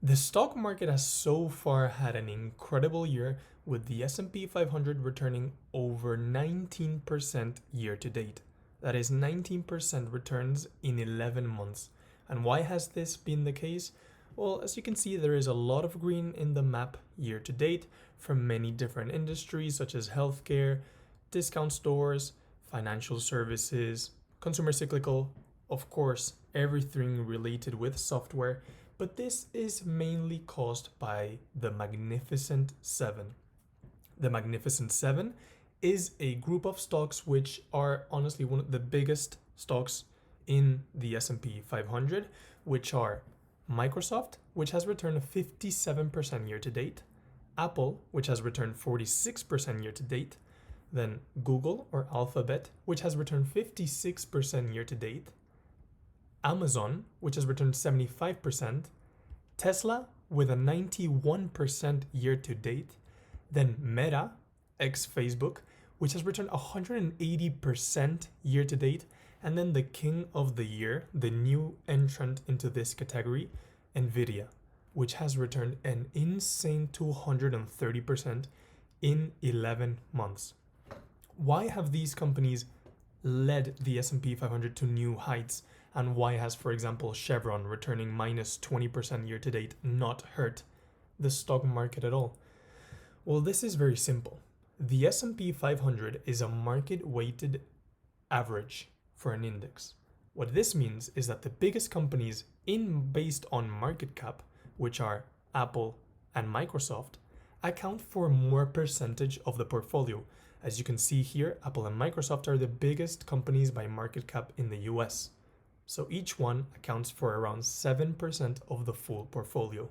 The stock market has so far had an incredible year, with the S&P 500 returning over 19% year to date. That is 19% returns in 11 months. And why has this been the case? Well, as you can see, there is a lot of green in the map year to date from many different industries such as healthcare, discount stores, financial services, consumer cyclical, of course, everything related with software, but this is mainly caused by the Magnificent Seven. The Magnificent Seven is a group of stocks which are honestly one of the biggest stocks in the S&P 500, which are Microsoft, which has returned 57% year to date, Apple, which has returned 46% year to date, then Google or Alphabet, which has returned 56% year to date, Amazon, which has returned 75%, Tesla with a 91% year to date, then Meta, ex Facebook, which has returned 180% year to date, and then the king of the year, the new entrant into this category, Nvidia, which has returned an insane 230% in 11 months. Why have these companies led the S&P 500 to new heights, and why has, for example, Chevron returning minus 20% year to date not hurt the stock market at all? Well, this is very simple. The S&P 500 is a market weighted average for an index. What this means is that the biggest companies based on market cap, which are Apple and Microsoft, account for more percentage of the portfolio. As you can see here, Apple and Microsoft are the biggest companies by market cap in the US. So each one accounts for around 7% of the full portfolio,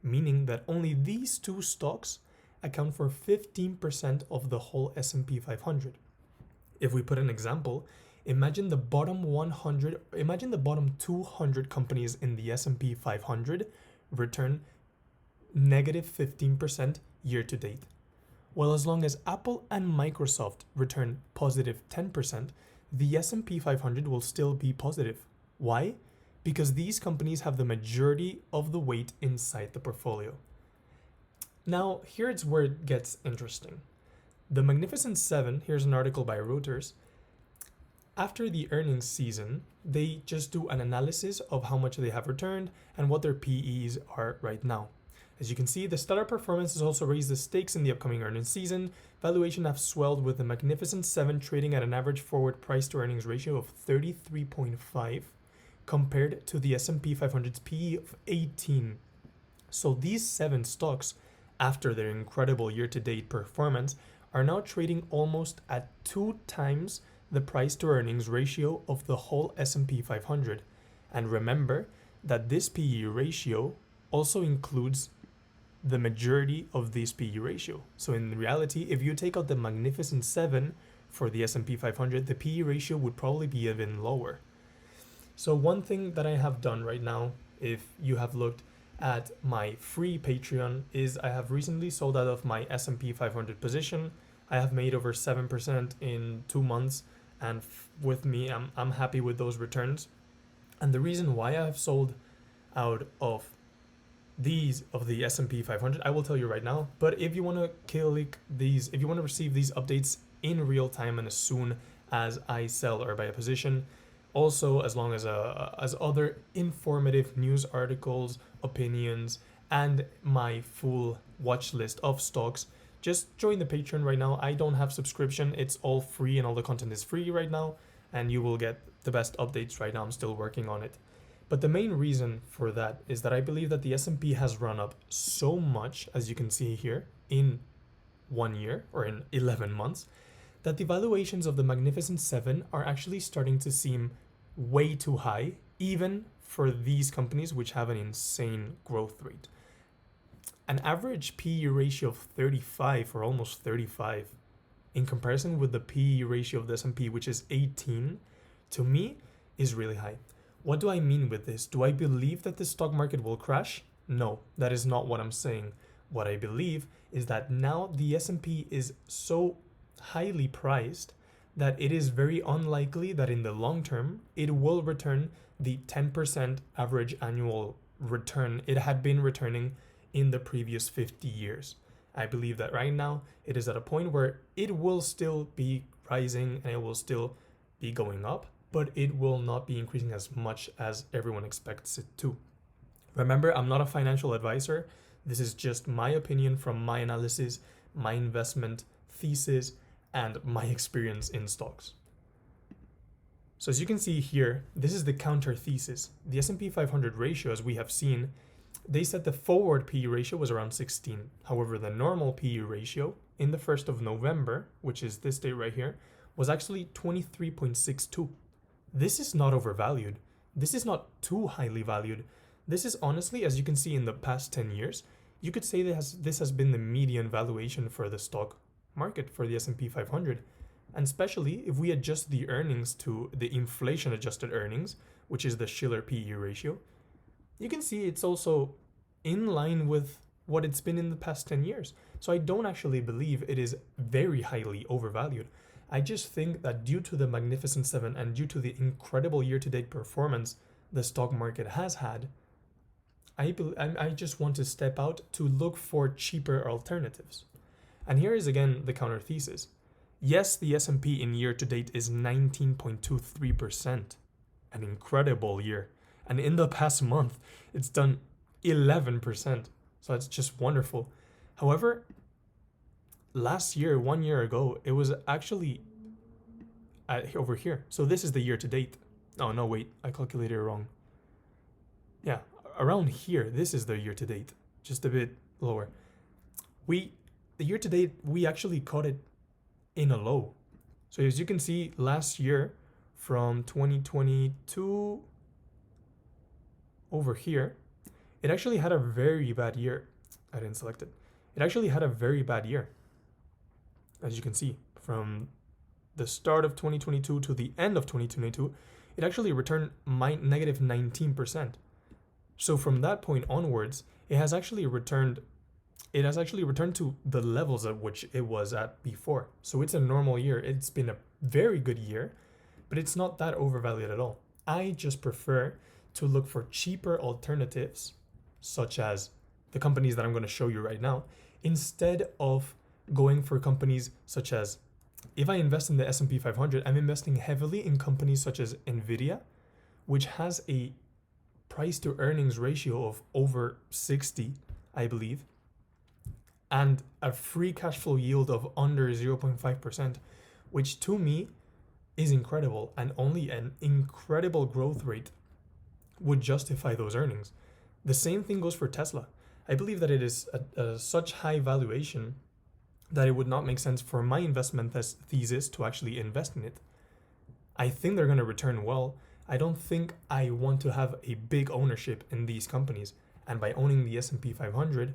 meaning that only these two stocks account for 15% of the whole S&P 500. If we put an example, imagine the bottom 200 companies in the S&P 500 return negative 15% year to date. Well, as long as Apple and Microsoft return positive 10%, the S&P 500 will still be positive. Why? Because these companies have the majority of the weight inside the portfolio. Now, here's where it gets interesting. The Magnificent Seven, here's an article by Reuters. After the earnings season, they just do an analysis of how much they have returned and what their PEs are right now. As you can see, the stellar performance has also raised the stakes in the upcoming earnings season. Valuation have swelled, with the Magnificent Seven trading at an average forward price to earnings ratio of 33.5 compared to the S&P 500's PE of 18. So these 7 stocks, after their incredible year-to-date performance, are now trading almost at 2 times the price to earnings ratio of the whole S&P 500. And remember that this PE ratio also includes the majority of this PE ratio. So in reality, if you take out the Magnificent Seven for the S&P 500, the PE ratio would probably be even lower. So one thing that I have done right now, if you have looked at my free Patreon, is I have recently sold out of my S&P 500 position. I have made over 7% in 2 months, and with me, I'm happy with those returns. And the reason why I have sold out of the S&P 500, I will tell you right now. But if you want to if you want to receive these updates in real time and as soon as I sell or buy a position, also as long as other informative news articles, opinions, and my full watch list of stocks, just join the Patreon right now. I don't have subscription. It's all free and all the content is free right now, and you will get the best updates right now. I'm still working on it. But the main reason for that is that I believe that the S&P has run up so much, as you can see here, in 1 year or in 11 months, that the valuations of the Magnificent Seven are actually starting to seem way too high, even for these companies which have an insane growth rate. An average PE ratio of 35 or almost 35 in comparison with the PE ratio of the S&P, which is 18, to me is really high. What do I mean with this? Do I believe that the stock market will crash? No, that is not what I'm saying. What I believe is that now the S&P is so highly priced that it is very unlikely that in the long term it will return the 10% average annual return it had been returning in the previous 50 years. I believe that right now it is at a point where it will still be rising and it will still be going up, but it will not be increasing as much as everyone expects it to. Remember, I'm not a financial advisor. This is just my opinion from my analysis, my investment thesis, and my experience in stocks. So as you can see here, this is the counter thesis. The S&P 500 ratio, as we have seen, they said the forward PE ratio was around 16. However, the normal PE ratio in the 1st of November, which is this date right here, was actually 23.62. This is not overvalued. This is not too highly valued. This is honestly, as you can see in the past 10 years, you could say this has been the median valuation for the stock market for the S&P 500. And especially if we adjust the earnings to the inflation adjusted earnings, which is the Shiller PE ratio, you can see it's also in line with what it's been in the past 10 years. So I don't actually believe it is very highly overvalued. I just think that due to the Magnificent Seven and due to the incredible year-to-date performance the stock market has had, I just want to step out to look for cheaper alternatives. And here is again the counter thesis. Yes, the S&P in year-to-date is 19.23%, an incredible year. And in the past month, it's done 11%. So it's just wonderful. However, last year, 1 year ago, it was actually over here. So this is the year to date. Oh, no, wait, I calculated it wrong. Yeah, around here, this is the year to date, just a bit lower. The year to date, we actually caught it in a low. So as you can see, last year from 2022 over here, it actually had a very bad year. I didn't select it. It actually had a very bad year. As you can see, from the start of 2022 to the end of 2022, it actually returned negative 19%. So from that point onwards, it has actually returned to the levels at which it was at before. So it's a normal year. It's been a very good year, but it's not that overvalued at all. I just prefer to look for cheaper alternatives, such as the companies that I'm going to show you right now, instead of going for companies such as, if I invest in the S&P 500, I'm investing heavily in companies such as Nvidia, which has a price to earnings ratio of over 60, I believe, and a free cash flow yield of under 0.5%, which to me is incredible, and only an incredible growth rate would justify those earnings. The same thing goes for Tesla. I believe that it is such high valuation that it would not make sense for my investment thesis to actually invest in it. I think they're going to return well. I don't think I want to have a big ownership in these companies. And by owning the S&P 500,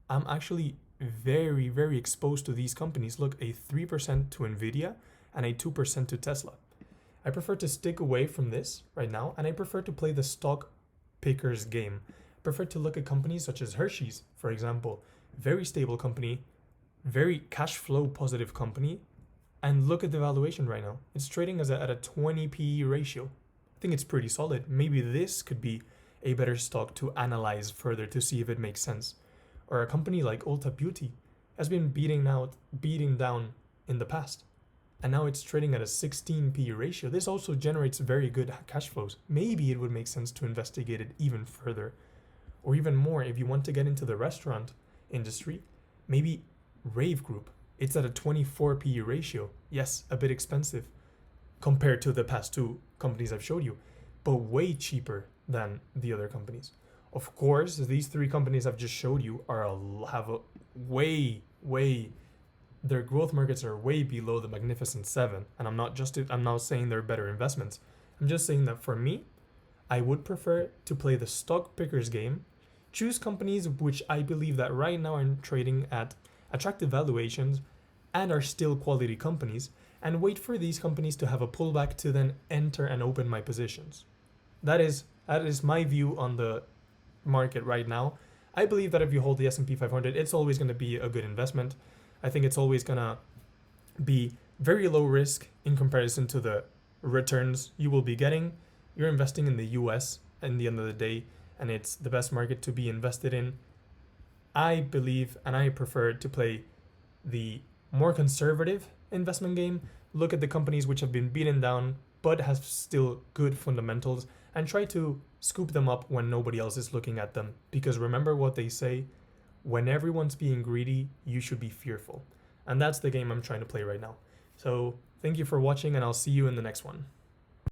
I'm actually very, very exposed to these companies. Look, a 3% to Nvidia and a 2% to Tesla. I prefer to stick away from this right now, and I prefer to play the stock pickers game. I prefer to look at companies such as Hershey's, for example, very stable company, very cash flow positive company, and look at the valuation right now. It's trading at a 20 PE ratio. I think it's pretty solid. Maybe this could be a better stock to analyze further to see if it makes sense. Or a company like Ulta Beauty has been beating down in the past, and now it's trading at a 16 PE ratio. This also generates very good cash flows. Maybe it would make sense to investigate it even further, or even more if you want to get into the restaurant industry. Maybe Rave Group. It's at a 24 PE ratio. Yes, a bit expensive compared to the past two companies I've showed you, but way cheaper than the other companies. Of course, these three companies I've just showed you have a way, their growth markets are way below the Magnificent Seven. And I'm not saying they're better investments. I'm just saying that for me, I would prefer to play the stock pickers game, choose companies which I believe that right now are trading at attractive valuations and are still quality companies, and wait for these companies to have a pullback to then enter and open my positions. That is my view on the market right now. I believe that if you hold the S&P 500, it's always going to be a good investment. I think it's always going to be very low risk in comparison to the returns you will be getting. You're investing in the US at the end of the day, and it's the best market to be invested in. I believe and I prefer to play the more conservative investment game, look at the companies which have been beaten down but have still good fundamentals, and try to scoop them up when nobody else is looking at them. Because remember what they say, when everyone's being greedy, you should be fearful. And that's the game I'm trying to play right now. So thank you for watching, and I'll see you in the next one.